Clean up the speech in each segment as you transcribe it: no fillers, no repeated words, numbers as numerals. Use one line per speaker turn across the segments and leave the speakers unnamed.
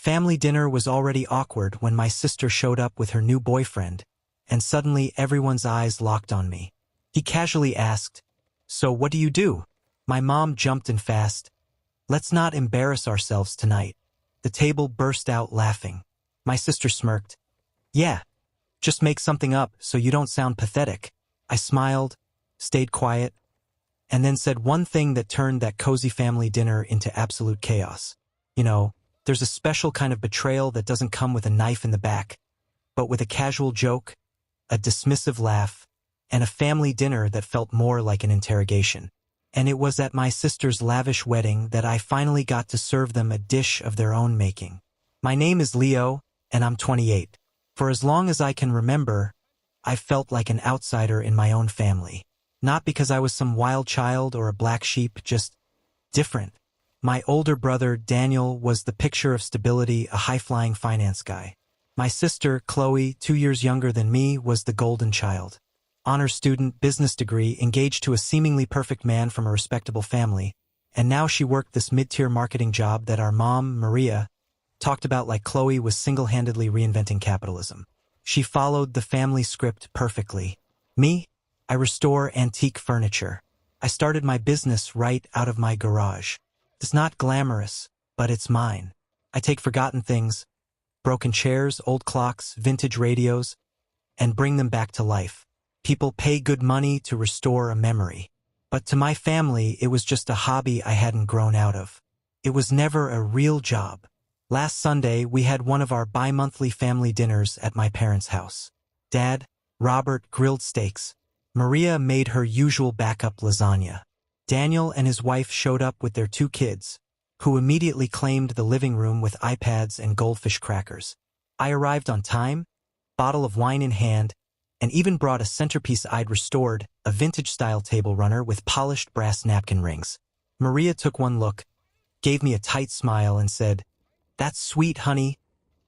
family dinner was already awkward when my sister showed up with her new boyfriend, and suddenly everyone's eyes locked on me. He casually asked, "So what do you do?" My mom jumped in fast. "Let's not embarrass ourselves tonight." The table burst out laughing. My sister smirked. "Yeah, just make something up so you don't sound pathetic." I smiled, stayed quiet, and then said one thing that turned that cozy family dinner into absolute chaos. You know, there's a special kind of betrayal that doesn't come with a knife in the back, but with a casual joke, a dismissive laugh, and a family dinner that felt more like an interrogation. And it was at my sister's lavish wedding that I finally got to serve them a dish of their own making. My name is Leo, and I'm 28. For as long as I can remember, I felt like an outsider in my own family. Not because I was some wild child or a black sheep, just different. My older brother, Daniel, was the picture of stability, a high-flying finance guy. My sister, Chloe, 2 years younger than me, was the golden child. Honor student, business degree, engaged to a seemingly perfect man from a respectable family, and now she worked this mid-tier marketing job that our mom, Maria, talked about like Chloe was single-handedly reinventing capitalism. She followed the family script perfectly. Me? I restore antique furniture. I started my business right out of my garage. It's not glamorous, but it's mine. I take forgotten things, broken chairs, old clocks, vintage radios, and bring them back to life. People pay good money to restore a memory. But to my family, it was just a hobby I hadn't grown out of. It was never a real job. Last Sunday, we had one of our bi-monthly family dinners at my parents' house. Dad, Robert, grilled steaks. Maria made her usual backup lasagna. Daniel and his wife showed up with their 2 kids, who immediately claimed the living room with iPads and goldfish crackers. I arrived on time, bottle of wine in hand, and even brought a centerpiece I'd restored, a vintage-style table runner with polished brass napkin rings. Maria took one look, gave me a tight smile, and said, "That's sweet, honey,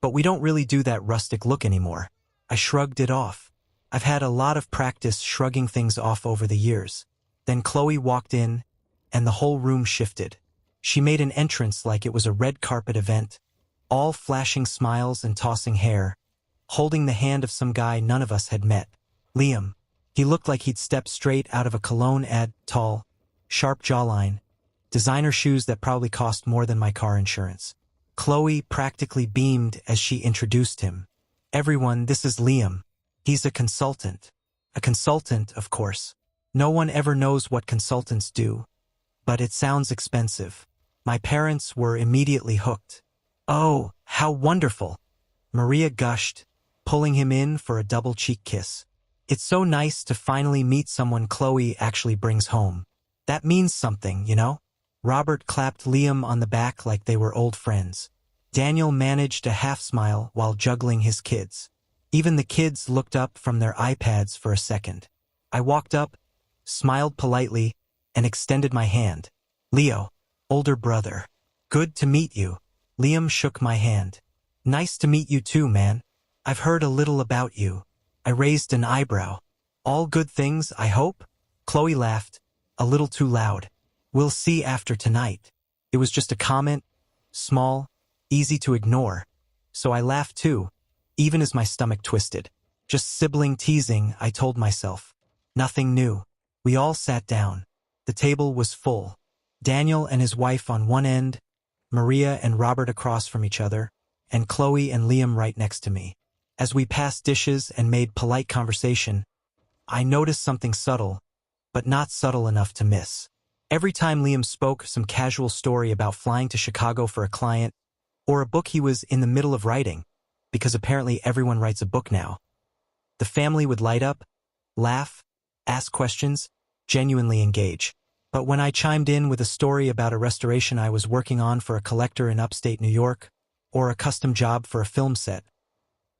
but we don't really do that rustic look anymore." I shrugged it off. I've had a lot of practice shrugging things off over the years. Then Chloe walked in, and the whole room shifted. She made an entrance like it was a red carpet event, all flashing smiles and tossing hair, holding the hand of some guy none of us had met. Liam. He looked like he'd stepped straight out of a cologne ad, tall, sharp jawline, designer shoes that probably cost more than my car insurance. Chloe practically beamed as she introduced him. "Everyone, this is Liam. He's a consultant." A consultant, of course. No one ever knows what consultants do, but it sounds expensive. My parents were immediately hooked. "Oh, how wonderful!" Maria gushed, pulling him in for a double cheek kiss. "It's so nice to finally meet someone Chloe actually brings home. That means something, you know?" Robert clapped Liam on the back like they were old friends. Daniel managed a half-smile while juggling his kids. Even the kids looked up from their iPads for a second. I walked up, smiled politely, and extended my hand. "Leo, older brother. Good to meet you." Liam shook my hand. "Nice to meet you too, man. I've heard a little about you." I raised an eyebrow. "All good things, I hope?" Chloe laughed, a little too loud. "We'll see after tonight." It was just a comment, small, easy to ignore. So I laughed too, even as my stomach twisted. Just sibling teasing, I told myself. Nothing new. We all sat down. The table was full. Daniel and his wife on one end, Maria and Robert across from each other, and Chloe and Liam right next to me. As we passed dishes and made polite conversation, I noticed something subtle, but not subtle enough to miss. Every time Liam spoke some casual story about flying to Chicago for a client, or a book he was in the middle of writing, because apparently everyone writes a book now, the family would light up, laugh, ask questions, genuinely engage. But when I chimed in with a story about a restoration I was working on for a collector in upstate New York, or a custom job for a film set,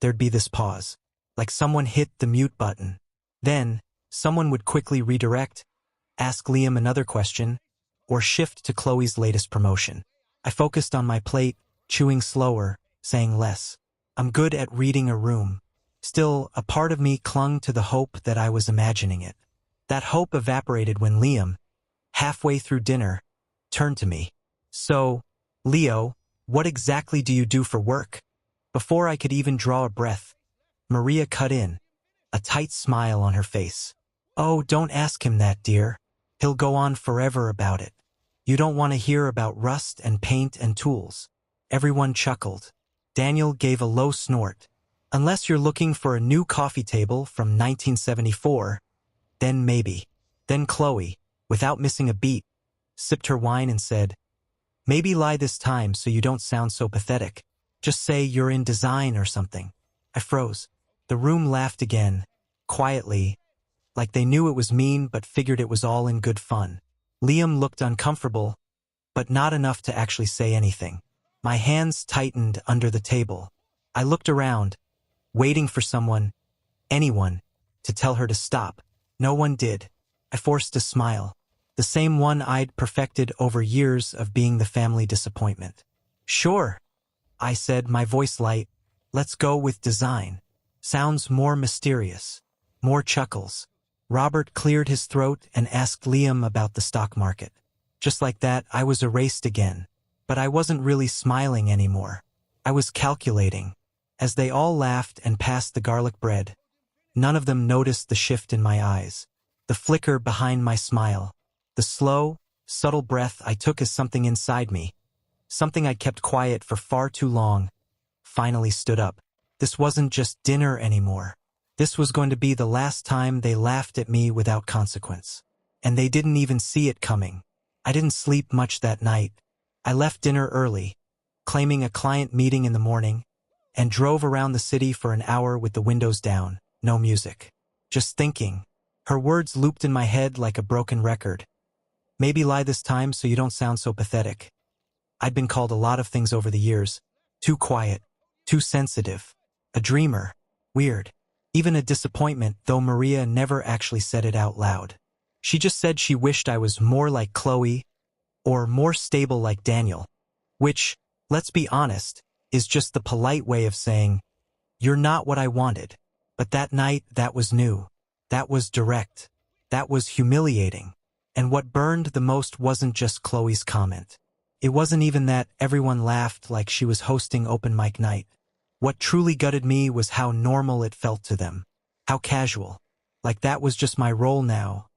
there'd be this pause, like someone hit the mute button. Then, someone would quickly redirect, ask Liam another question, or shift to Chloe's latest promotion. I focused on my plate, chewing slower, saying less. I'm good at reading a room. Still, a part of me clung to the hope that I was imagining it. That hope evaporated when Liam, halfway through dinner, turned to me. "So, Leo, What exactly do you do for work? Before I could even draw a breath, Maria cut in, a tight smile on her face. Oh, don't ask him that, dear. He'll go on forever about it. You don't want to hear about rust and paint and tools. Everyone chuckled. Daniel gave a low snort. Unless you're looking for a new coffee table from 1974, then maybe. Then Chloe, without missing a beat, sipped her wine and said, maybe lie this time so you don't sound so pathetic. Just say you're in design or something. I froze. The room laughed again, quietly, like they knew it was mean but figured it was all in good fun. Liam looked uncomfortable, but not enough to actually say anything. My hands tightened under the table. I looked around, waiting for someone, anyone, to tell her to stop. No one did. I forced a smile, the same one I'd perfected over years of being the family disappointment. Sure, I said, my voice light. Let's go with design. Sounds more mysterious. More chuckles. Robert cleared his throat and asked Liam about the stock market. Just like that, I was erased again. But I wasn't really smiling anymore. I was calculating. As they all laughed and passed the garlic bread, none of them noticed the shift in my eyes, the flicker behind my smile, the slow, subtle breath I took as something inside me, something I'd kept quiet for far too long, finally stood up. This wasn't just dinner anymore. This was going to be the last time they laughed at me without consequence. And they didn't even see it coming. I didn't sleep much that night. I left dinner early, claiming a client meeting in the morning, and drove around the city for an hour with the windows down, no music. Just thinking. Her words looped in my head like a broken record. Maybe lie this time so you don't sound so pathetic. I'd been called a lot of things over the years. Too quiet. Too sensitive. A dreamer. Weird. Even a disappointment, though Maria never actually said it out loud. She just said she wished I was more like Chloe, or more stable like Daniel. Which, let's be honest, is just the polite way of saying, you're not what I wanted. But that night, that was new. That was direct. That was humiliating. And what burned the most wasn't just Chloe's comment. It wasn't even that everyone laughed like she was hosting open mic night. What truly gutted me was how normal it felt to them. How casual. Like that was just my role now.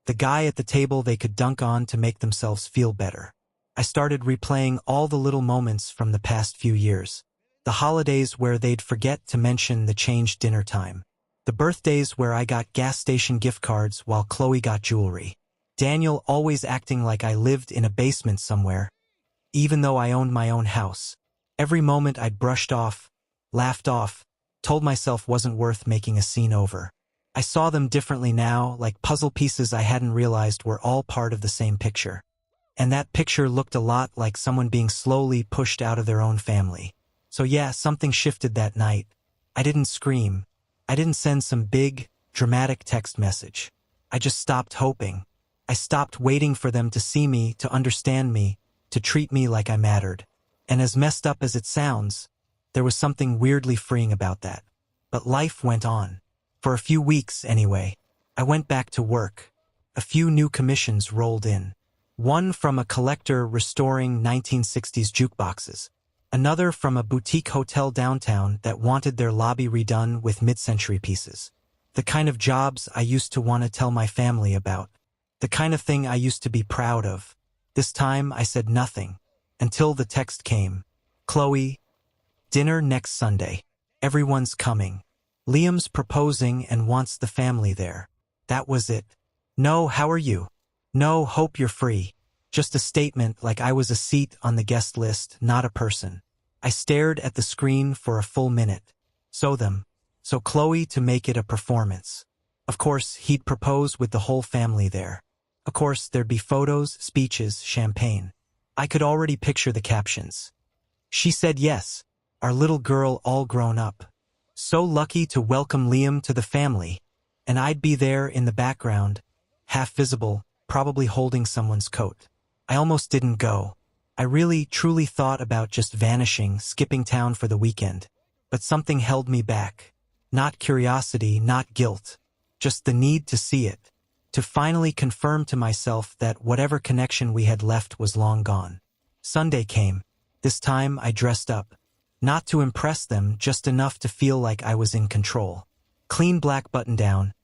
The guy at the table they could dunk on to make themselves feel better. I started replaying all the little moments from the past few years. The holidays where they'd forget to mention the changed dinner time. The birthdays where I got gas station gift cards while Chloe got jewelry. Daniel always acting like I lived in a basement somewhere, even though I owned my own house. Every moment I'd brushed off, laughed off, told myself wasn't worth making a scene over. I saw them differently now, like puzzle pieces I hadn't realized were all part of the same picture. And that picture looked a lot like someone being slowly pushed out of their own family. So yeah, something shifted that night. I didn't scream. I didn't send some big, dramatic text message. I just stopped hoping. I stopped waiting for them to see me, to understand me, to treat me like I mattered. And as messed up as it sounds, there was something weirdly freeing about that. But life went on. For a few weeks, anyway. I went back to work. A few new commissions rolled in. One from a collector restoring 1960s jukeboxes. Another from a boutique hotel downtown that wanted their lobby redone with mid-century pieces. The kind of jobs I used to want to tell my family about. The kind of thing I used to be proud of. This time I said nothing, until the text came. Chloe, dinner next Sunday. Everyone's coming. Liam's proposing and wants the family there. That was it. No, how are you? No, hope you're free. Just a statement like I was a seat on the guest list, not a person. I stared at the screen for a full minute. So Chloe to make it a performance. Of course, he'd propose with the whole family there. Of course, there'd be photos, speeches, champagne. I could already picture the captions. She said yes, our little girl all grown up. So lucky to welcome Liam to the family. And I'd be there in the background, half visible, probably holding someone's coat. I almost didn't go. I really, truly thought about just vanishing, skipping town for the weekend. But something held me back. Not curiosity, not guilt. Just the need to see it. To finally confirm to myself that whatever connection we had left was long gone. Sunday came. This time I dressed up. Not to impress them, just enough to feel like I was in control. Clean black button-down,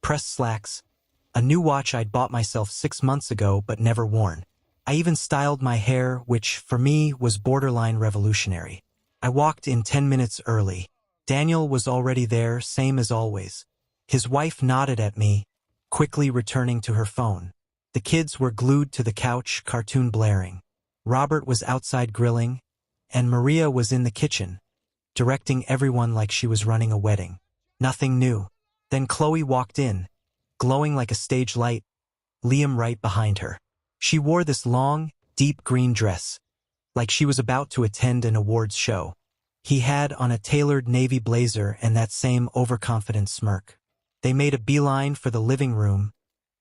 pressed slacks, a new watch I'd bought myself 6 months ago but never worn. I even styled my hair, which, for me, was borderline revolutionary. I walked in 10 minutes early. Daniel was already there, same as always. His wife nodded at me, quickly returning to her phone. The kids were glued to the couch, cartoon blaring. Robert was outside grilling, and Maria was in the kitchen, directing everyone like she was running a wedding. Nothing new. Then Chloe walked in, glowing like a stage light, Liam right behind her. She wore this long, deep green dress, like she was about to attend an awards show. He had on a tailored navy blazer and that same overconfident smirk. They made a beeline for the living room,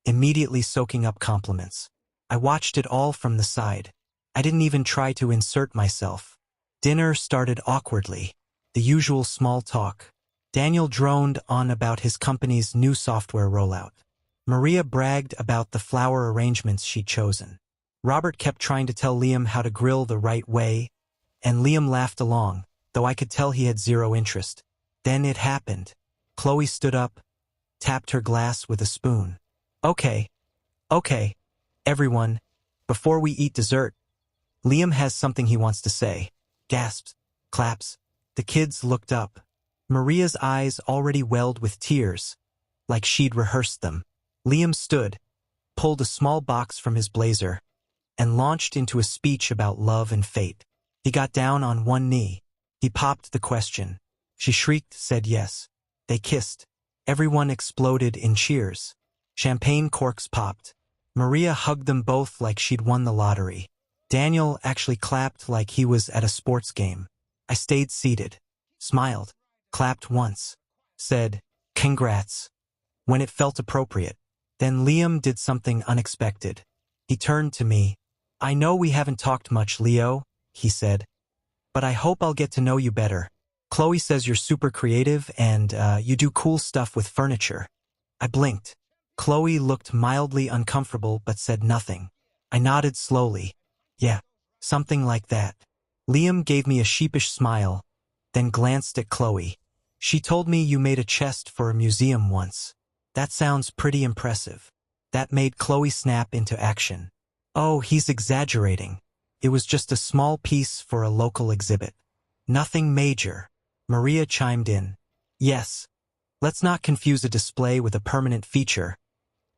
immediately soaking up compliments. I watched it all from the side. I didn't even try to insert myself. Dinner started awkwardly, the usual small talk. Daniel droned on about his company's new software rollout. Maria bragged about the flower arrangements she'd chosen. Robert kept trying to tell Liam how to grill the right way, and Liam laughed along, though I could tell he had zero interest. Then it happened. Chloe stood up, tapped her glass with a spoon. Okay, everyone, before we eat dessert, Liam has something he wants to say. Gasps, claps. The kids looked up. Maria's eyes already welled with tears, like she'd rehearsed them. Liam stood, pulled a small box from his blazer, and launched into a speech about love and fate. He got down on one knee. He popped the question. She shrieked, said yes. They kissed. Everyone exploded in cheers. Champagne corks popped. Maria hugged them both like she'd won the lottery. Daniel actually clapped like he was at a sports game. I stayed seated, smiled, clapped once, said, "Congrats," when it felt appropriate. Then Liam did something unexpected. He turned to me. "I know we haven't talked much, Leo," he said, "but I hope I'll get to know you better. Chloe says you're super creative and you do cool stuff with furniture." I blinked. Chloe looked mildly uncomfortable but said nothing. I nodded slowly. "Yeah, something like that." Liam gave me a sheepish smile, then glanced at Chloe. "She told me you made a chest for a museum once. That sounds pretty impressive." That made Chloe snap into action. "Oh, he's exaggerating. It was just a small piece for a local exhibit. Nothing major." Maria chimed in. "Yes, let's not confuse a display with a permanent feature.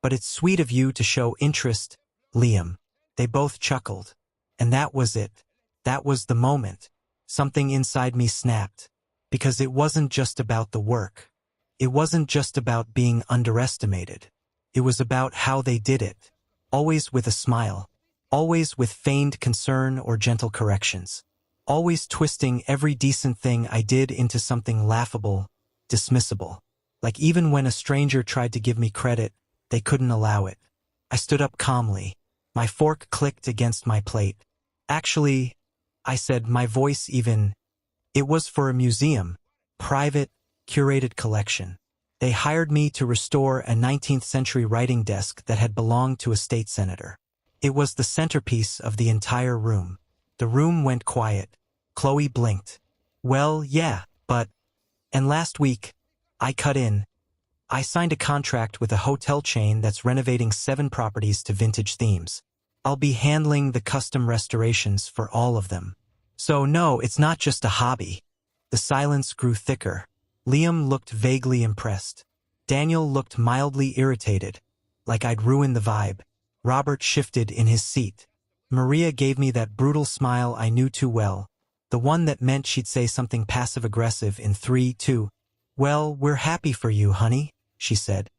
But it's sweet of you to show interest, Liam." They both chuckled. And that was it. That was the moment. Something inside me snapped. Because it wasn't just about the work. It wasn't just about being underestimated. It was about how they did it. Always with a smile. Always with feigned concern or gentle corrections. Always twisting every decent thing I did into something laughable, dismissible. Like even when a stranger tried to give me credit, they couldn't allow it. I stood up calmly. My fork clicked against my plate. "Actually," I said, my voice even, "it was for a museum. Private, curated collection. They hired me to restore a 19th century writing desk that had belonged to a state senator. It was the centerpiece of the entire room." The room went quiet. Chloe blinked. "Well, yeah, but..." And last week, I cut in. "I signed a contract with a hotel chain that's renovating 7 properties to vintage themes. I'll be handling the custom restorations for all of them. So no, it's not just a hobby." The silence grew thicker. Liam looked vaguely impressed. Daniel looked mildly irritated, like I'd ruined the vibe. Robert shifted in his seat. Maria gave me that brutal smile I knew too well, the one that meant she'd say something passive-aggressive in 3, 2. "Well, we're happy for you, honey," she said.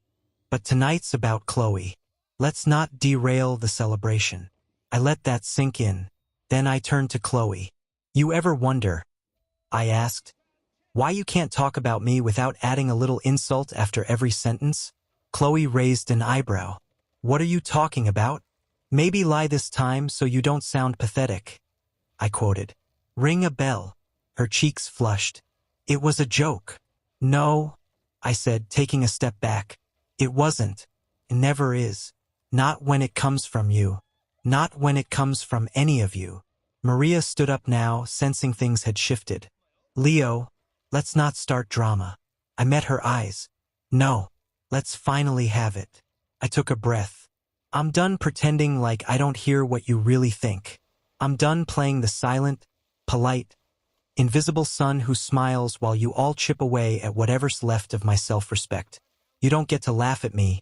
"But tonight's about Chloe. Let's not derail the celebration." I let that sink in. Then I turned to Chloe. "You ever wonder," I asked, "why you can't talk about me without adding a little insult after every sentence?" Chloe raised an eyebrow. "What are you talking about?" "Maybe lie this time so you don't sound pathetic," I quoted. "Ring a bell." Her cheeks flushed. "It was a joke." "No," I said, taking a step back. "It wasn't. It never is. Not when it comes from you. Not when it comes from any of you." Maria stood up now, sensing things had shifted. Leo, let's not start drama. I met her eyes. No, let's finally have it. I took a breath. I'm done pretending like I don't hear what you really think. I'm done playing the silent, polite, invisible son who smiles while you all chip away at whatever's left of my self-respect. You don't get to laugh at me,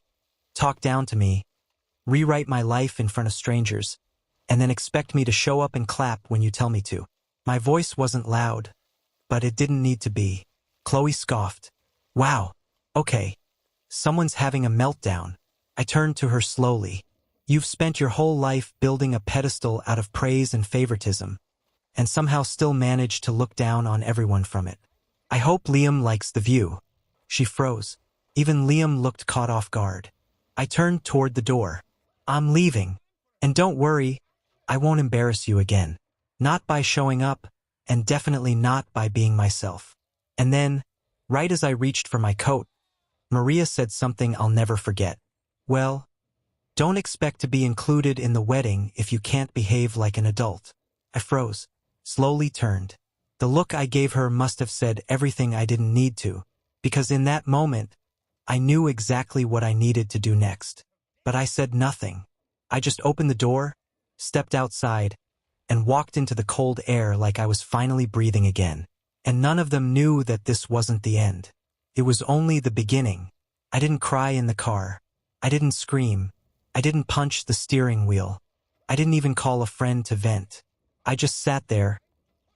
talk down to me, rewrite my life in front of strangers, and then expect me to show up and clap when you tell me to. My voice wasn't loud, but it didn't need to be. Chloe scoffed. Wow, okay. Someone's having a meltdown. I turned to her slowly. You've spent your whole life building a pedestal out of praise and favoritism, and somehow still managed to look down on everyone from it. I hope Liam likes the view. She froze. Even Liam looked caught off guard. I turned toward the door. I'm leaving. And don't worry, I won't embarrass you again. Not by showing up, and definitely not by being myself. And then, right as I reached for my coat, Maria said something I'll never forget. Well, don't expect to be included in the wedding if you can't behave like an adult. I froze, slowly turned. The look I gave her must have said everything I didn't need to, because in that moment, I knew exactly what I needed to do next. But I said nothing. I just opened the door, stepped outside, and walked into the cold air like I was finally breathing again. And none of them knew that this wasn't the end. It was only the beginning. I didn't cry in the car. I didn't scream. I didn't punch the steering wheel. I didn't even call a friend to vent. I just sat there,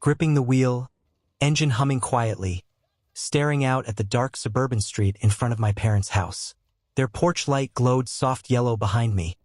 gripping the wheel, engine humming quietly, staring out at the dark suburban street in front of my parents' house. Their porch light glowed soft yellow behind me.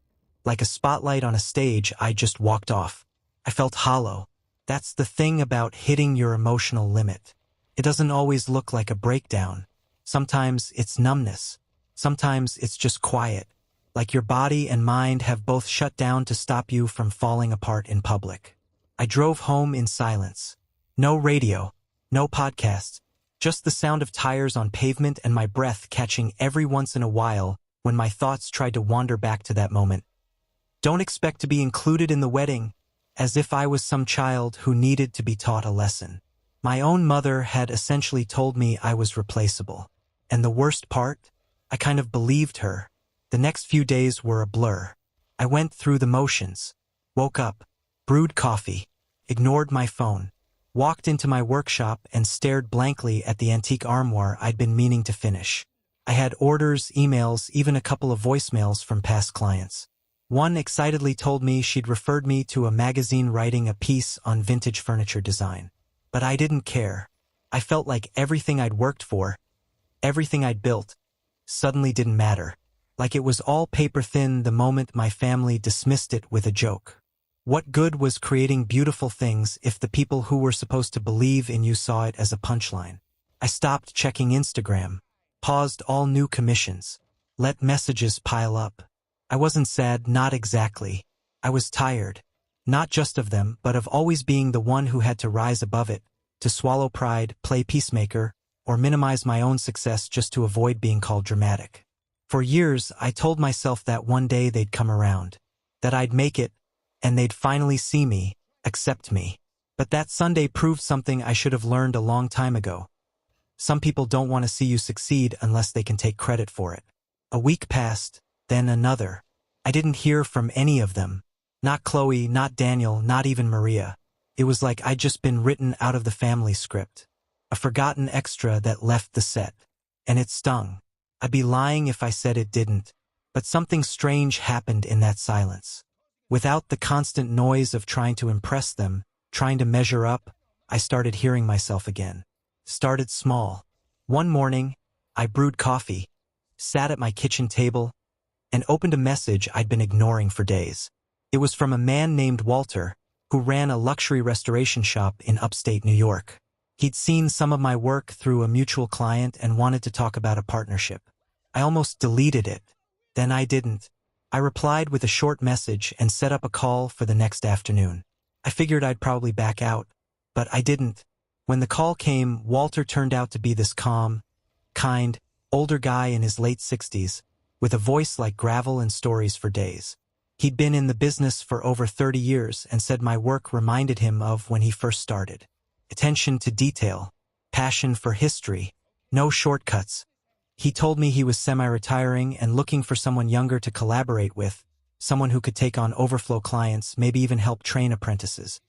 Like a spotlight on a stage I just walked off. I felt hollow. That's the thing about hitting your emotional limit. It doesn't always look like a breakdown. Sometimes it's numbness. Sometimes it's just quiet. Like your body and mind have both shut down to stop you from falling apart in public. I drove home in silence. No radio, no podcasts, just the sound of tires on pavement and my breath catching every once in a while when my thoughts tried to wander back to that moment. Don't expect to be included in the wedding, as if I was some child who needed to be taught a lesson. My own mother had essentially told me I was replaceable. And the worst part? I kind of believed her. The next few days were a blur. I went through the motions, woke up, brewed coffee, ignored my phone, walked into my workshop and stared blankly at the antique armoire I'd been meaning to finish. I had orders, emails, even a couple of voicemails from past clients. One excitedly told me she'd referred me to a magazine writing a piece on vintage furniture design. But I didn't care. I felt like everything I'd worked for, everything I'd built, suddenly didn't matter. Like it was all paper thin the moment my family dismissed it with a joke. What good was creating beautiful things if the people who were supposed to believe in you saw it as a punchline? I stopped checking Instagram, paused all new commissions, let messages pile up. I wasn't sad, not exactly. I was tired, not just of them, but of always being the one who had to rise above it, to swallow pride, play peacemaker, or minimize my own success just to avoid being called dramatic. For years, I told myself that one day they'd come around, that I'd make it, and they'd finally see me, accept me. But that Sunday proved something I should have learned a long time ago. Some people don't want to see you succeed unless they can take credit for it. A week passed, then another. I didn't hear from any of them. Not Chloe, not Daniel, not even Maria. It was like I'd just been written out of the family script. A forgotten extra that left the set. And it stung. I'd be lying if I said it didn't. But something strange happened in that silence. Without the constant noise of trying to impress them, trying to measure up, I started hearing myself again. Started small. One morning, I brewed coffee, sat at my kitchen table, and opened a message I'd been ignoring for days. It was from a man named Walter, who ran a luxury restoration shop in upstate New York. He'd seen some of my work through a mutual client and wanted to talk about a partnership. I almost deleted it. Then I didn't. I replied with a short message and set up a call for the next afternoon. I figured I'd probably back out, but I didn't. When the call came, Walter turned out to be this calm, kind, older guy in his late 60s, with a voice like gravel and stories for days. He'd been in the business for over 30 years and said my work reminded him of when he first started. Attention to detail, passion for history, no shortcuts. He told me he was semi-retiring and looking for someone younger to collaborate with, someone who could take on overflow clients, maybe even help train apprentices.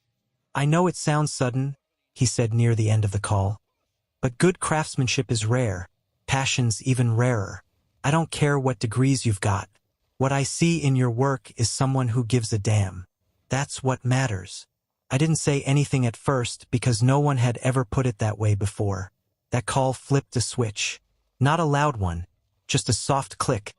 I know it sounds sudden, he said near the end of the call, but good craftsmanship is rare, passion's even rarer. I don't care what degrees you've got. What I see in your work is someone who gives a damn. That's what matters. I didn't say anything at first because no one had ever put it that way before. That call flipped a switch. Not a loud one, just a soft click,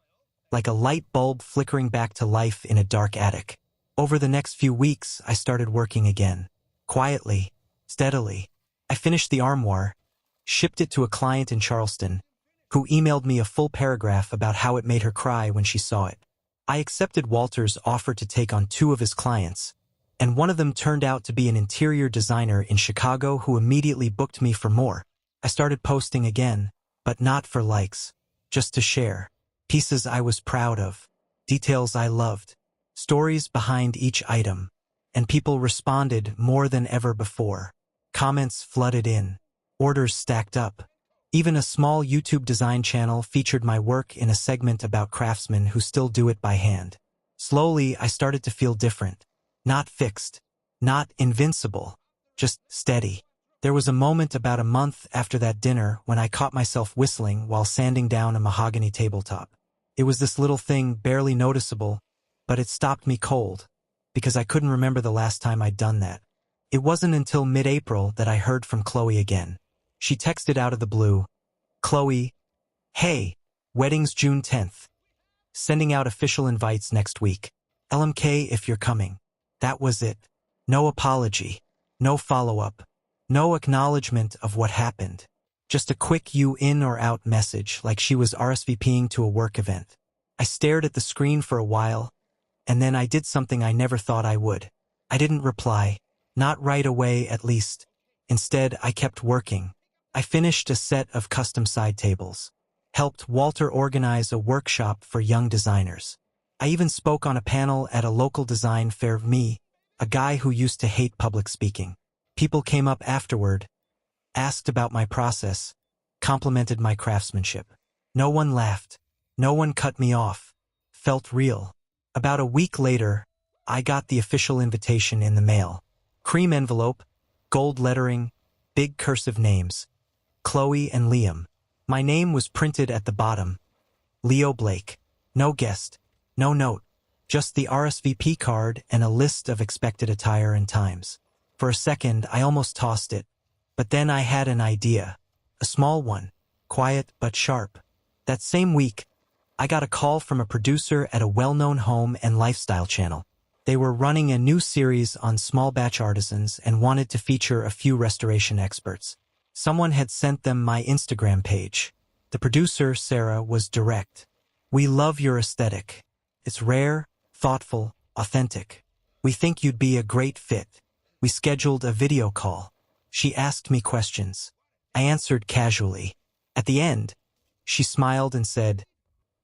like a light bulb flickering back to life in a dark attic. Over the next few weeks, I started working again. Quietly, steadily. I finished the armoire, shipped it to a client in Charleston, who emailed me a full paragraph about how it made her cry when she saw it. I accepted Walter's offer to take on 2 of his clients, and one of them turned out to be an interior designer in Chicago who immediately booked me for more. I started posting again, but not for likes, just to share. Pieces I was proud of, details I loved, stories behind each item, and people responded more than ever before. Comments flooded in, orders stacked up. Even a small YouTube design channel featured my work in a segment about craftsmen who still do it by hand. Slowly, I started to feel different. Not fixed, not invincible, just steady. There was a moment about a month after that dinner when I caught myself whistling while sanding down a mahogany tabletop. It was this little thing, barely noticeable, but it stopped me cold, because I couldn't remember the last time I'd done that. It wasn't until mid-April that I heard from Chloe again. She texted out of the blue, "Chloe, hey, wedding's June 10th. Sending out official invites next week. LMK if you're coming." That was it. No apology, no follow-up, no acknowledgement of what happened. Just a quick you in or out message like she was RSVPing to a work event. I stared at the screen for a while, and then I did something I never thought I would. I didn't reply, not right away at least. Instead, I kept working. I finished a set of custom side tables, helped Walter organize a workshop for young designers. I even spoke on a panel at a local design fair. Me, a guy who used to hate public speaking. People came up afterward, asked about my process, complimented my craftsmanship. No one laughed. No one cut me off. Felt real. About a week later, I got the official invitation in the mail. Cream envelope, gold lettering, big cursive names. Chloe and Liam. My name was printed at the bottom. Leo Blake. No guest. No note. Just the RSVP card and a list of expected attire and times. For a second, I almost tossed it. But then I had an idea. A small one. Quiet but sharp. That same week, I got a call from a producer at a well-known home and lifestyle channel. They were running a new series on small batch artisans and wanted to feature a few restoration experts. Someone had sent them my Instagram page. The producer, Sarah, was direct. "We love your aesthetic. It's rare, thoughtful, authentic. We think you'd be a great fit." We scheduled a video call. She asked me questions. I answered casually. At the end, she smiled and said,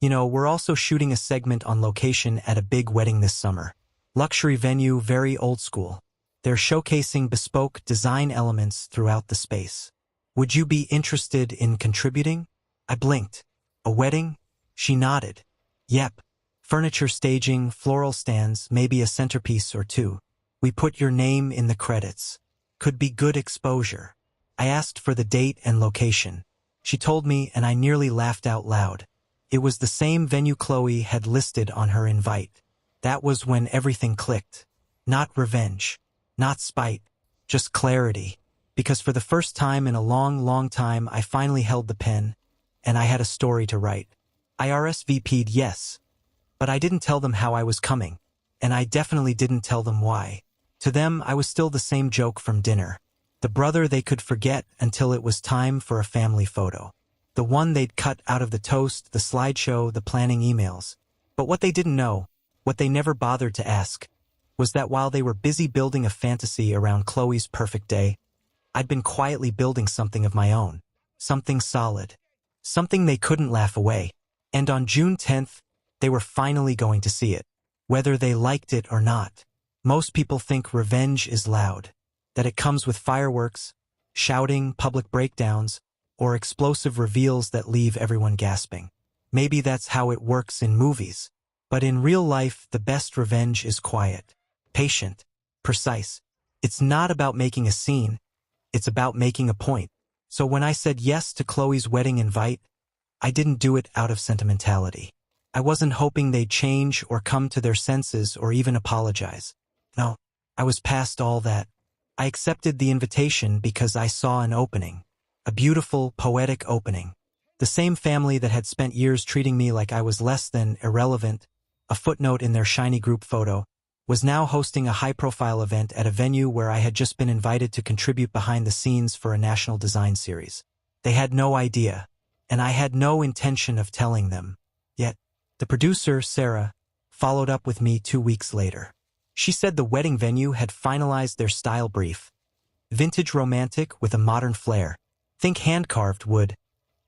"We're also shooting a segment on location at a big wedding this summer. Luxury venue, very old school. They're showcasing bespoke design elements throughout the space. Would you be interested in contributing?" I blinked. "A wedding?" She nodded. "Yep. Furniture staging, floral stands, maybe a centerpiece or 2. We put your name in the credits. Could be good exposure." I asked for the date and location. She told me and I nearly laughed out loud. It was the same venue Chloe had listed on her invite. That was when everything clicked. Not revenge. Not spite. Just clarity. Because for the first time in a long, long time, I finally held the pen, and I had a story to write. I RSVP'd yes, but I didn't tell them how I was coming, and I definitely didn't tell them why. To them, I was still the same joke from dinner. The brother they could forget until it was time for a family photo. The one they'd cut out of the toast, the slideshow, the planning emails. But what they didn't know, what they never bothered to ask, was that while they were busy building a fantasy around Chloe's perfect day, I'd been quietly building something of my own. Something solid. Something they couldn't laugh away. And on June 10th, they were finally going to see it. whether they liked it or not. Most people think revenge is loud, that it comes with fireworks, shouting, public breakdowns, or explosive reveals that leave everyone gasping. Maybe that's how it works in movies. But in real life, the best revenge is quiet, patient, precise. It's not about making a scene, it's about making a point. So when I said yes to Chloe's wedding invite, I didn't do it out of sentimentality. I wasn't hoping they'd change or come to their senses or even apologize. No, I was past all that. I accepted the invitation because I saw an opening. A beautiful, poetic opening. The same family that had spent years treating me like I was less than irrelevant, a footnote in their shiny group photo, was now hosting a high-profile event at a venue where I had just been invited to contribute behind the scenes for a national design series. They had no idea, and I had no intention of telling them. Yet, the producer, Sarah, followed up with me 2 weeks later. She said the wedding venue had finalized their style brief. Vintage romantic with a modern flair. Think hand-carved wood.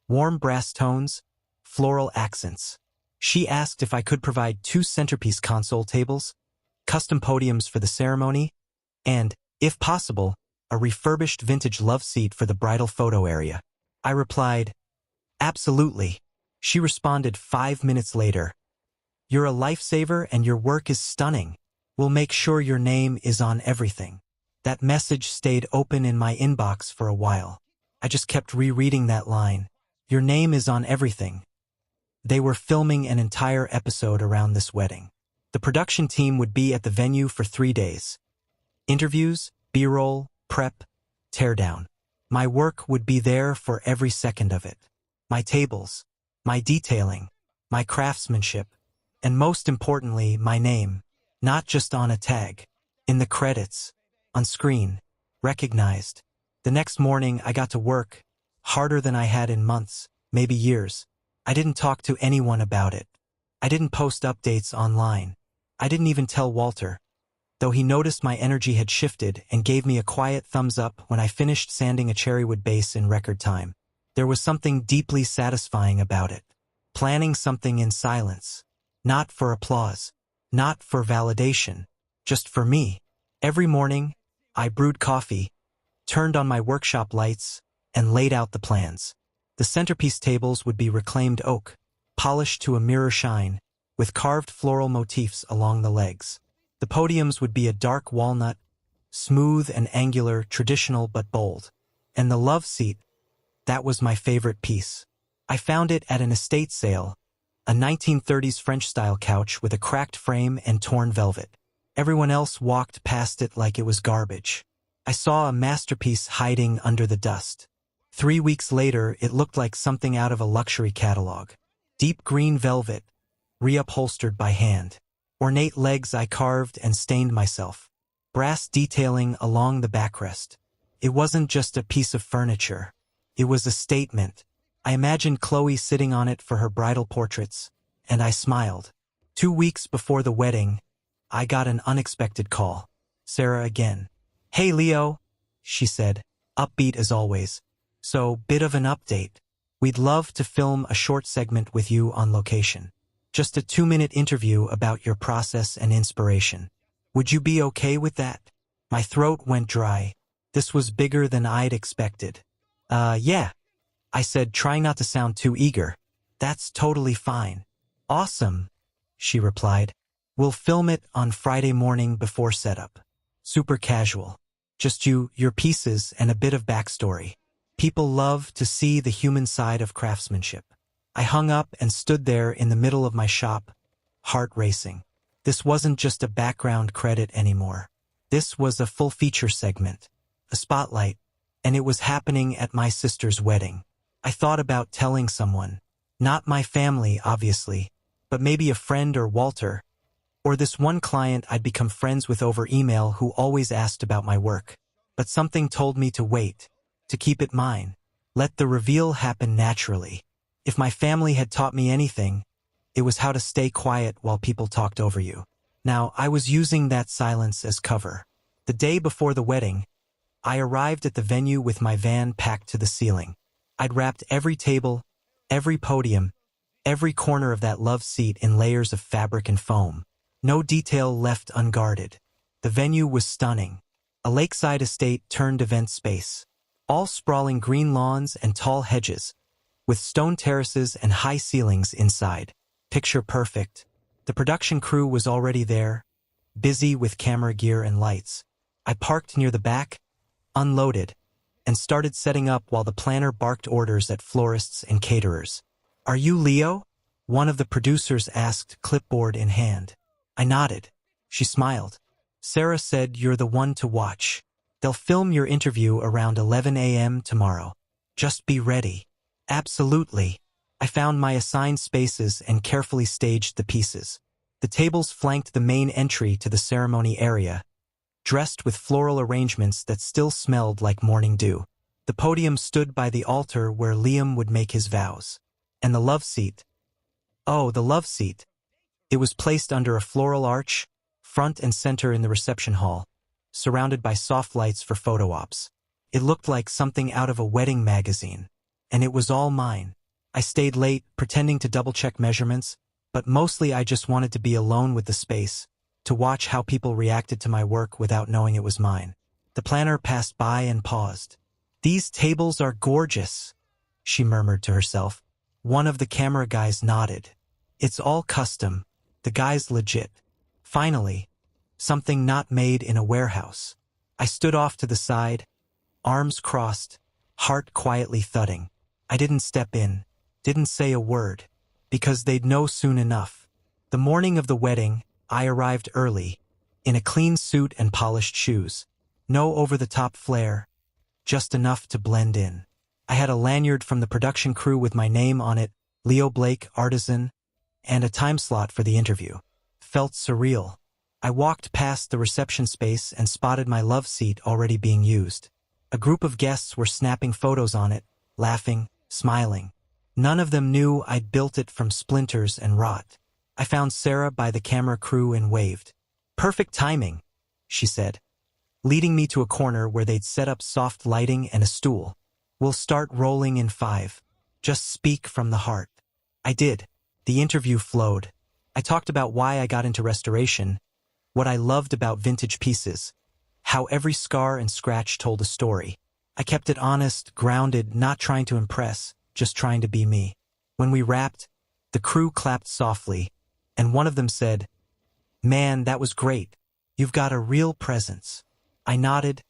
Warm brass tones, floral accents. She asked if I could provide 2 centerpiece console tables, custom podiums for the ceremony, and, if possible, a refurbished vintage love seat for the bridal photo area. I replied, "Absolutely." She responded 5 minutes later, "You're a lifesaver and your work is stunning. We'll make sure your name is on everything." That message stayed open in my inbox for a while. I just kept rereading that line. Your name is on everything. They were filming an entire episode around this wedding. The production team would be at the venue for 3 days. Interviews, B-roll, prep, teardown. My work would be there for every second of it. My tables, my detailing, my craftsmanship, and most importantly, my name. Not just on a tag. In the credits. On screen. Recognized. The next morning, I got to work, harder than I had in months, maybe years. I didn't talk to anyone about it. I didn't post updates online. I didn't even tell Walter, though he noticed my energy had shifted and gave me a quiet thumbs up when I finished sanding a cherrywood base in record time. There was something deeply satisfying about it. Planning something in silence. Not for applause. Not for validation. Just for me. Every morning, I brewed coffee, turned on my workshop lights, and laid out the plans. The centerpiece tables would be reclaimed oak, polished to a mirror shine, with carved floral motifs along the legs. The podiums would be a dark walnut, smooth and angular, traditional but bold. And the love seat, that was my favorite piece. I found it at an estate sale, a 1930s French-style couch with a cracked frame and torn velvet. Everyone else walked past it like it was garbage. I saw a masterpiece hiding under the dust. 3 weeks later, it looked like something out of a luxury catalog. Deep green velvet, reupholstered by hand. Ornate legs I carved and stained myself. Brass detailing along the backrest. It wasn't just a piece of furniture. It was a statement. I imagined Chloe sitting on it for her bridal portraits, and I smiled. 2 weeks before the wedding, I got an unexpected call. Sarah again. "Hey Leo," she said, upbeat as always. "So, bit of an update. We'd love to film a short segment with you on location. Just a 2-minute interview about your process and inspiration. Would you be okay with that?" My throat went dry. This was bigger than I'd expected. Yeah, I said, trying not to sound too eager. "That's totally fine." "Awesome," she replied. "We'll film it on Friday morning before setup. Super casual. Just you, your pieces, and a bit of backstory. People love to see the human side of craftsmanship." I hung up and stood there in the middle of my shop, heart racing. This wasn't just a background credit anymore. This was a full feature segment, a spotlight, and it was happening at my sister's wedding. I thought about telling someone. Not my family, obviously, but maybe a friend or Walter, or this one client I'd become friends with over email who always asked about my work. But something told me to wait, to keep it mine. Let the reveal happen naturally. If my family had taught me anything, it was how to stay quiet while people talked over you. Now, I was using that silence as cover. The day before the wedding, I arrived at the venue with my van packed to the ceiling. I'd wrapped every table, every podium, every corner of that love seat in layers of fabric and foam. No detail left unguarded. The venue was stunning. A lakeside estate turned event space. All sprawling green lawns and tall hedges, with stone terraces and high ceilings inside. Picture perfect. The production crew was already there, busy with camera gear and lights. I parked near the back, unloaded, and started setting up while the planner barked orders at florists and caterers. "Are you Leo?" one of the producers asked, clipboard in hand. I nodded. She smiled. "Sarah said you're the one to watch. They'll film your interview around 11 a.m. tomorrow. Just be ready." "Absolutely." I found my assigned spaces and carefully staged the pieces. The tables flanked the main entry to the ceremony area, dressed with floral arrangements that still smelled like morning dew. The podium stood by the altar where Liam would make his vows. And the love seat. Oh, the love seat. It was placed under a floral arch, front and center in the reception hall, surrounded by soft lights for photo ops. It looked like something out of a wedding magazine. And it was all mine. I stayed late, pretending to double-check measurements, but mostly I just wanted to be alone with the space, to watch how people reacted to my work without knowing it was mine. The planner passed by and paused. "These tables are gorgeous," she murmured to herself. One of the camera guys nodded. "It's all custom. The guy's legit." Finally, something not made in a warehouse. I stood off to the side, arms crossed, heart quietly thudding. I didn't step in, didn't say a word, because they'd know soon enough. The morning of the wedding, I arrived early, in a clean suit and polished shoes. No over-the-top flair, just enough to blend in. I had a lanyard from the production crew with my name on it, Leo Blake, artisan, and a time slot for the interview. Felt surreal. I walked past the reception space and spotted my love seat already being used. A group of guests were snapping photos on it, laughing, smiling. None of them knew I'd built it from splinters and rot. I found Sarah by the camera crew and waved. "Perfect timing," she said, leading me to a corner where they'd set up soft lighting and a stool. "We'll start rolling in 5. Just speak from the heart." I did. The interview flowed. I talked about why I got into restoration, what I loved about vintage pieces, how every scar and scratch told a story. I kept it honest, grounded, not trying to impress, just trying to be me. When we wrapped, the crew clapped softly, and one of them said, "Man, that was great. You've got a real presence." I nodded,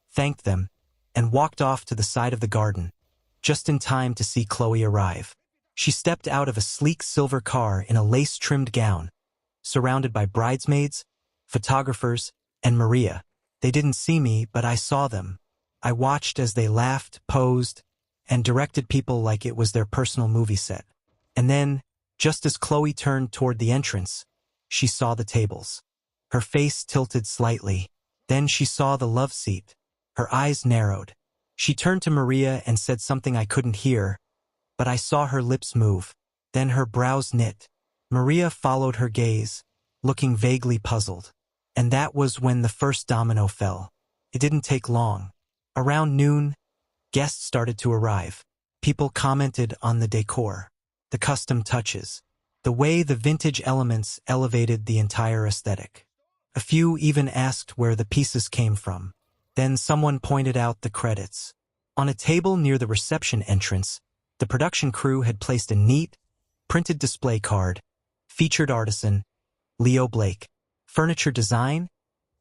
thanked them, and walked off to the side of the garden, just in time to see Chloe arrive. She stepped out of a sleek silver car in a lace-trimmed gown, surrounded by bridesmaids, photographers, and Maria. They didn't see me, but I saw them. I watched as they laughed, posed, and directed people like it was their personal movie set. And then, just as Chloe turned toward the entrance, she saw the tables. Her face tilted slightly. Then she saw the love seat. Her eyes narrowed. She turned to Maria and said something I couldn't hear, but I saw her lips move. Then her brows knit. Maria followed her gaze, looking vaguely puzzled. And that was when the first domino fell. It didn't take long. Around noon, guests started to arrive. People commented on the decor, the custom touches, the way the vintage elements elevated the entire aesthetic. A few even asked where the pieces came from. Then someone pointed out the credits. On a table near the reception entrance, the production crew had placed a neat, printed display card, featured artisan, Leo Blake, furniture design,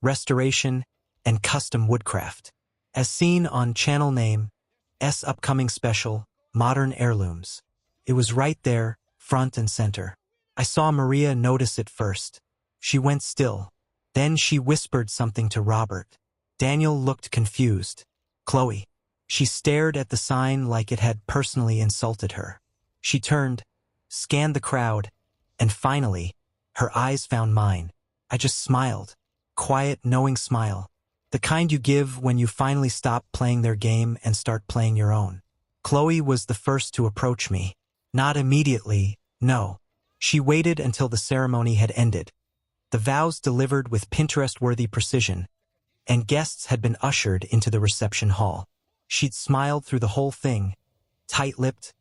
restoration, and custom woodcraft. As seen on channel name, S upcoming special, Modern Heirlooms. It was right there, front and center. I saw Maria notice it first. She went still. Then she whispered something to Robert. Daniel looked confused. Chloe. She stared at the sign like it had personally insulted her. She turned, scanned the crowd, and finally, her eyes found mine. I just smiled. Quiet, knowing smile. The kind you give when you finally stop playing their game and start playing your own. Chloe was the first to approach me. Not immediately, no. She waited until the ceremony had ended. The vows delivered with Pinterest-worthy precision, and guests had been ushered into the reception hall. She'd smiled through the whole thing, tight-lipped,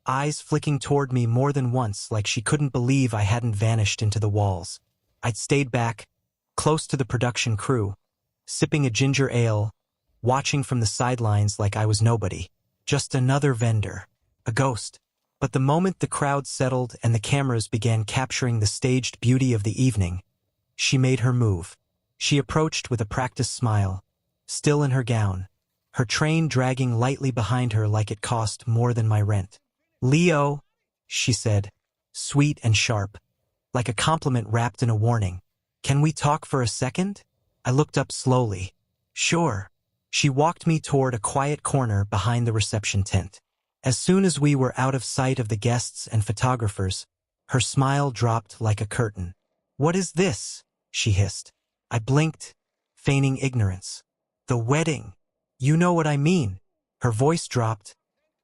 eyes flicking toward me more than once like she couldn't believe I hadn't vanished into the walls. I'd stayed back, close to the production crew, sipping a ginger ale, watching from the sidelines like I was nobody. Just another vendor. A ghost. But the moment the crowd settled and the cameras began capturing the staged beauty of the evening, she made her move. She approached with a practiced smile, still in her gown, her train dragging lightly behind her like it cost more than my rent. "Leo," she said, sweet and sharp, like a compliment wrapped in a warning. "Can we talk for a second?" I looked up slowly. "Sure." She walked me toward a quiet corner behind the reception tent. As soon as we were out of sight of the guests and photographers, her smile dropped like a curtain. "What is this?" she hissed. I blinked, feigning ignorance. "The wedding. You know what I mean." Her voice dropped,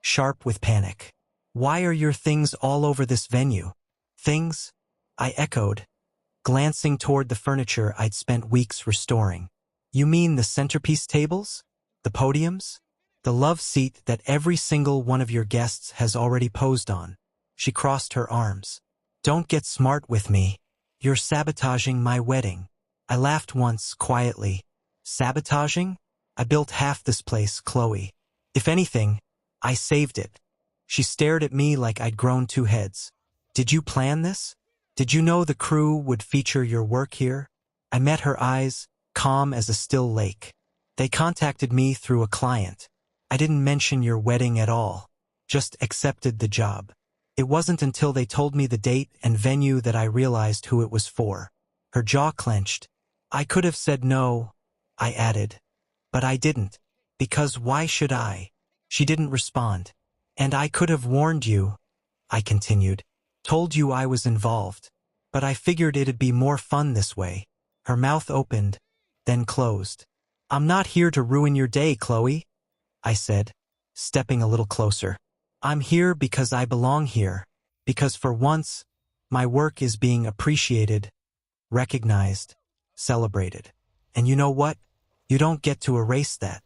sharp with panic. "Why are your things all over this venue?" "Things?" I echoed, glancing toward the furniture I'd spent weeks restoring. "You mean the centerpiece tables? The podiums? The love seat that every single one of your guests has already posed on?" She crossed her arms. "Don't get smart with me. You're sabotaging my wedding." I laughed once, quietly. "Sabotaging? I built half this place, Chloe. If anything, I saved it." She stared at me like I'd grown two heads. "Did you plan this? Did you know the crew would feature your work here?" I met her eyes, calm as a still lake. "They contacted me through a client. I didn't mention your wedding at all. Just accepted the job. It wasn't until they told me the date and venue that I realized who it was for." Her jaw clenched. "I could have said no," I added. "But I didn't. Because why should I?" She didn't respond. "And I could have warned you," I continued. "Told you I was involved. But I figured it'd be more fun this way." Her mouth opened, then closed. "I'm not here to ruin your day, Chloe," I said, stepping a little closer. "I'm here because I belong here. Because for once, my work is being appreciated, recognized, celebrated. And you know what? You don't get to erase that."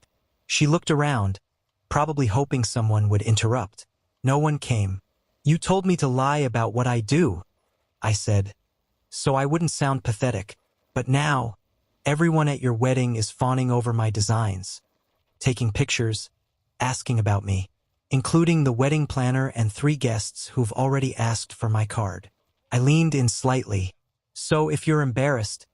She looked around, probably hoping someone would interrupt. No one came. "You told me to lie about what I do," I said, so I wouldn't sound pathetic. "But now, everyone at your wedding is fawning over my designs, taking pictures, asking about me, including the wedding planner and 3 guests who've already asked for my card." I leaned in slightly. "So if you're embarrassed,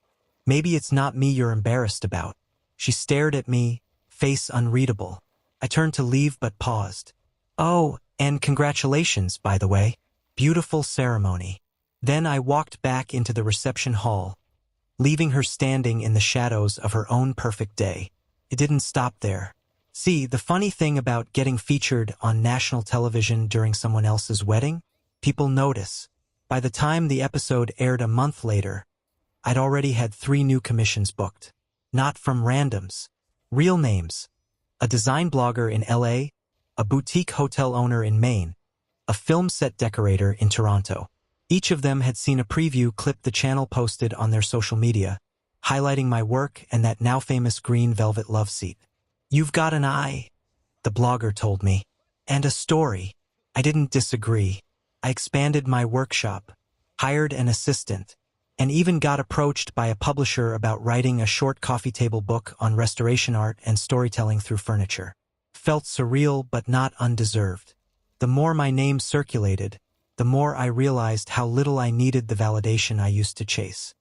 maybe it's not me you're embarrassed about." She stared at me, face unreadable. I turned to leave but paused. "Oh, and congratulations, by the way. Beautiful ceremony." Then I walked back into the reception hall, leaving her standing in the shadows of her own perfect day. It didn't stop there. See, the funny thing about getting featured on national television during someone else's wedding? People notice. By the time the episode aired a month later, I'd already had 3 new commissions booked. Not from randoms. Real names. A design blogger in LA, a boutique hotel owner in Maine, a film set decorator in Toronto. Each of them had seen a preview clip the channel posted on their social media, highlighting my work and that now famous green velvet love seat. "You've got an eye," the blogger told me, "and a story." I didn't disagree. I expanded my workshop, hired an assistant, and even got approached by a publisher about writing a short coffee table book on restoration art and storytelling through furniture. Felt surreal but not undeserved. The more my name circulated, the more I realized how little I needed the validation I used to chase.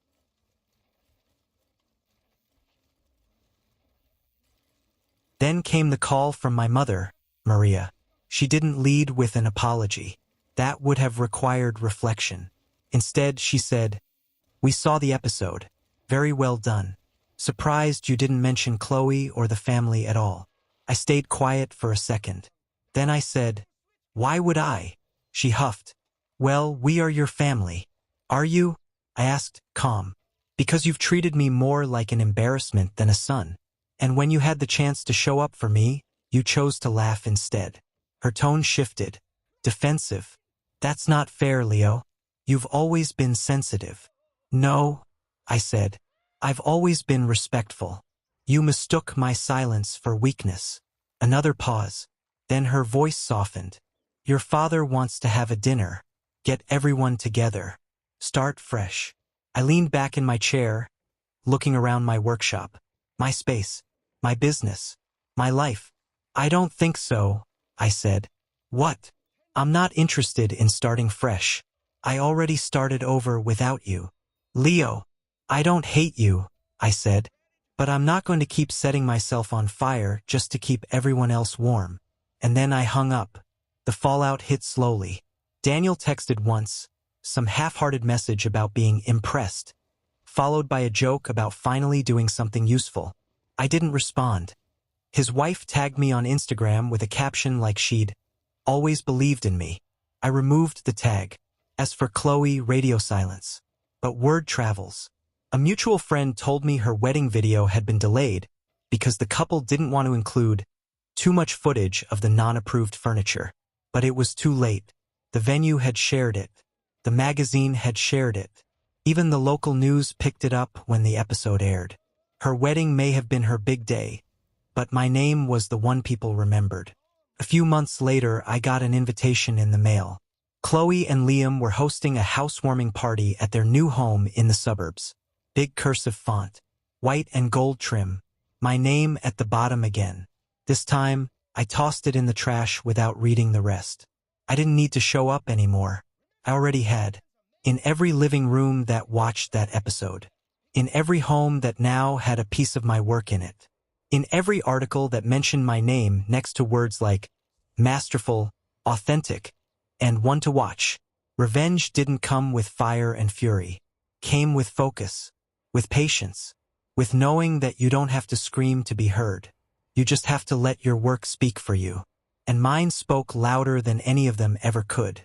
Then came the call from my mother, Maria. She didn't lead with an apology. That would have required reflection. Instead, she said, "We saw the episode. Very well done. Surprised you didn't mention Chloe or the family at all." I stayed quiet for a second. Then I said, "Why would I?" She huffed. "Well, we are your family." "Are you?" I asked, calm. "Because you've treated me more like an embarrassment than a son. And when you had the chance to show up for me, you chose to laugh instead." Her tone shifted. Defensive. "That's not fair, Leo. You've always been sensitive." "No," I said. "I've always been respectful. You mistook my silence for weakness." Another pause. Then her voice softened. "Your father wants to have a dinner. Get everyone together. Start fresh." I leaned back in my chair, looking around my workshop, my space, my business, my life. I don't think so, I said. What? I'm not interested in starting fresh. I already started over without you. Leo, I don't hate you, I said, but I'm not going to keep setting myself on fire just to keep everyone else warm. And then I hung up. The fallout hit slowly. Daniel texted once, some half-hearted message about being impressed, followed by a joke about finally doing something useful. I didn't respond. His wife tagged me on Instagram with a caption like she'd always believed in me. I removed the tag. As for Chloe, radio silence. But word travels. A mutual friend told me her wedding video had been delayed because the couple didn't want to include too much footage of the non-approved furniture. But it was too late. The venue had shared it. The magazine had shared it. Even the local news picked it up when the episode aired. Her wedding may have been her big day, but my name was the one people remembered. A few months later, I got an invitation in the mail. Chloe and Liam were hosting a housewarming party at their new home in the suburbs. Big cursive font, white and gold trim, my name at the bottom again. This time, I tossed it in the trash without reading the rest. I didn't need to show up anymore. I already had. In every living room that watched that episode. In every home that now had a piece of my work in it. In every article that mentioned my name next to words like masterful, authentic, and one to watch. Revenge didn't come with fire and fury. Came with focus, with patience, with knowing that you don't have to scream to be heard. You just have to let your work speak for you. And mine spoke louder than any of them ever could.